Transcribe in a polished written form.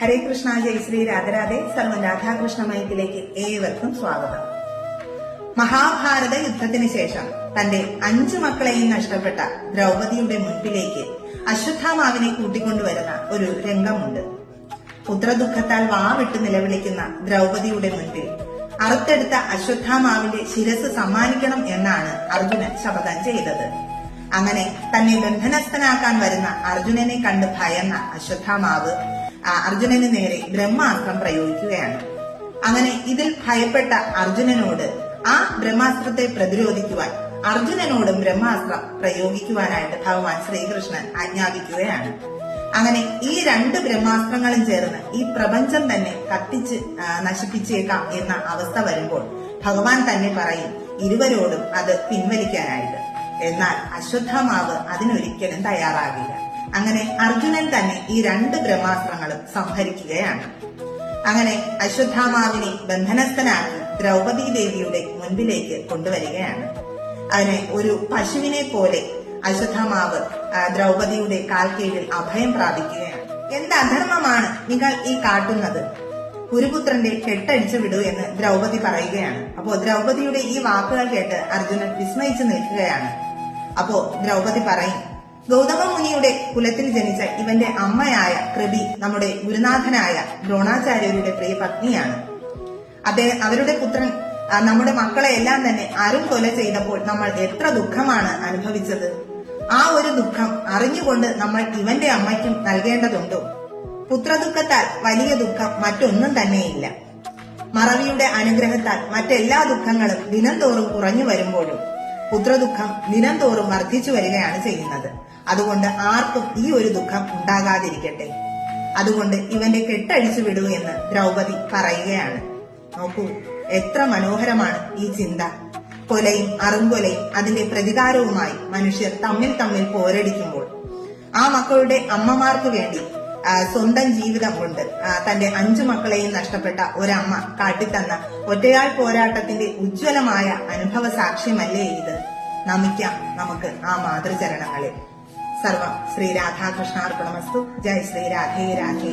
ഹരേ കൃഷ്ണ, ജയ് ശ്രീ രാധരാധെ. സർവ്വം രാധാകൃഷ്ണമയത്തിലേക്ക് ഏവർക്കും സ്വാഗതം. മഹാഭാരത യുദ്ധത്തിന് ശേഷം തന്റെ 5 മക്കളെയും നഷ്ടപ്പെട്ട ദ്രൗപദിയുടെ മുൻപിലേക്ക് അശ്വത്ഥാമാവിനെ കൂട്ടിക്കൊണ്ടുവരുന്ന ഒരു രംഗമുണ്ട്. പുത്രദുഃഖത്താൽ വാവിട്ട് നിലവിളിക്കുന്ന ദ്രൗപദിയുടെ മുൻപിൽ അറുത്തെടുത്ത അശ്വത്ഥാമാവിന്റെ ശിരസ് സമ്മാനിക്കണം എന്നാണ് അർജുനൻ ശപഥം ചെയ്തത്. അങ്ങനെ തന്നെ ബന്ധനസ്ഥനാക്കാൻ വരുന്ന അർജുനനെ കണ്ട് ഭയന്ന അശ്വത്ഥാമാവ് അർജുനന് നേരെ ബ്രഹ്മാസ്ത്രം പ്രയോഗിക്കുകയാണ്. അങ്ങനെ ഇതിൽ ഭയപ്പെട്ട അർജുനനോട് ആ ബ്രഹ്മാസ്ത്രത്തെ പ്രതിരോധിക്കുവാൻ അർജുനനോടും ബ്രഹ്മാസ്ത്രം പ്രയോഗിക്കുവാനായിട്ട് ഭഗവാൻ ശ്രീകൃഷ്ണൻ ആജ്ഞാപിക്കുകയാണ്. അങ്ങനെ ഈ 2 ബ്രഹ്മാസ്ത്രങ്ങളും ചേർന്ന് ഈ പ്രപഞ്ചം തന്നെ കത്തിച്ച് നശിപ്പിച്ചേക്കാം എന്ന അവസ്ഥ വരുമ്പോൾ ഭഗവാൻ തന്നെ പറയും ഇരുവരോടും അത് പിൻവലിക്കാനായിട്ട്. എന്നാൽ അശ്വത്ഥാമാവ് അതിനൊരിക്കലും തയ്യാറാകില്ല. അങ്ങനെ അർജുനൻ തന്നെ ഈ 2 ബ്രഹ്മാസ്ത്രങ്ങളും സംഹരിക്കുകയാണ്. അങ്ങനെ അശ്വത്ഥാമാവിനെ ബന്ധനസ്ഥനാക്കി ദ്രൗപദി ദേവിയുടെ മുൻപിലേക്ക് കൊണ്ടുവരികയാണ്. അതിനെ ഒരു പശുവിനെ പോലെ അശ്വത്ഥാമാവ് ദ്രൗപദിയുടെ കാൽക്കീഴിൽ അഭയം പ്രാപിക്കുകയാണ്. എന്ത് അധർമ്മമാണ് നിങ്ങൾ ഈ കാട്ടുന്നത്? കുരുപുത്രന്റെ കെട്ടടിച്ചു വിടൂ എന്ന് ദ്രൗപദി പറയുകയാണ്. അപ്പോ ദ്രൗപദിയുടെ ഈ വാക്കുകൾ കേട്ട് അർജുനൻ വിസ്മയിച്ചു നിൽക്കുകയാണ്. അപ്പോ ദ്രൗപദി പറയും, ഗൗതമ മുനിയുടെ കുലത്തിൽ ജനിച്ച ഇവന്റെ അമ്മയായ കൃപി നമ്മുടെ ഗുരുനാഥനായ ദ്രോണാചാര്യരുടെ പ്രിയ പത്നിയാണ്. അവരുടെ പുത്രൻ നമ്മുടെ മക്കളെ എല്ലാം തന്നെ അരും കൊല ചെയ്തപ്പോൾ നമ്മൾ എത്ര ദുഃഖമാണ് അനുഭവിച്ചത്. ആ ഒരു ദുഃഖം അറിഞ്ഞുകൊണ്ട് നമ്മൾ ഇവന്റെ അമ്മയ്ക്കും നൽകേണ്ടതുണ്ടോ? പുത്രദുഃഖത്താൽ വലിയ ദുഃഖം മറ്റൊന്നും തന്നെയില്ല. മറവിയുടെ അനുഗ്രഹത്താൽ മറ്റെല്ലാ ദുഃഖങ്ങളും ദിനം തോറും കുറഞ്ഞു വരുമ്പോഴും പുത്രദുഃഖം ദിനം തോറും വർദ്ധിച്ചു വരികയാണ് ചെയ്യുന്നത്. അതുകൊണ്ട് ആർക്കും ഈ ഒരു ദുഃഖം ഉണ്ടാകാതിരിക്കട്ടെ. അതുകൊണ്ട് ഇവന്റെ കെട്ടഴിച്ചു വിടൂ എന്ന് ദ്രൗപദി പറയുകയാണ്. നോക്കൂ, എത്ര മനോഹരമാണ് ഈ ചിന്ത. കൊലയും അറുംകൊലയും അതിന്റെ പ്രതികാരവുമായി മനുഷ്യർ തമ്മിൽ പോരടിക്കുമ്പോൾ ആ മക്കളുടെ അമ്മമാർക്ക് വേണ്ടി സ്വന്തം ജീവിതം കൊണ്ട് തന്റെ 5 മക്കളെയും നഷ്ടപ്പെട്ട ഒരമ്മ കാട്ടിത്തന്ന ഒറ്റയാൾ പോരാട്ടത്തിന്റെ ഉജ്ജ്വലമായ അനുഭവ സാക്ഷ്യമല്ലേ ഇത്? നമിക്കാം നമുക്ക് ആ മാതൃചരണങ്ങളിൽ. സർവം ശ്രീ രാധാകൃഷ്ണാർപ്പണമസ്തു. ജയ് ശ്രീ രാധേ രാധേ.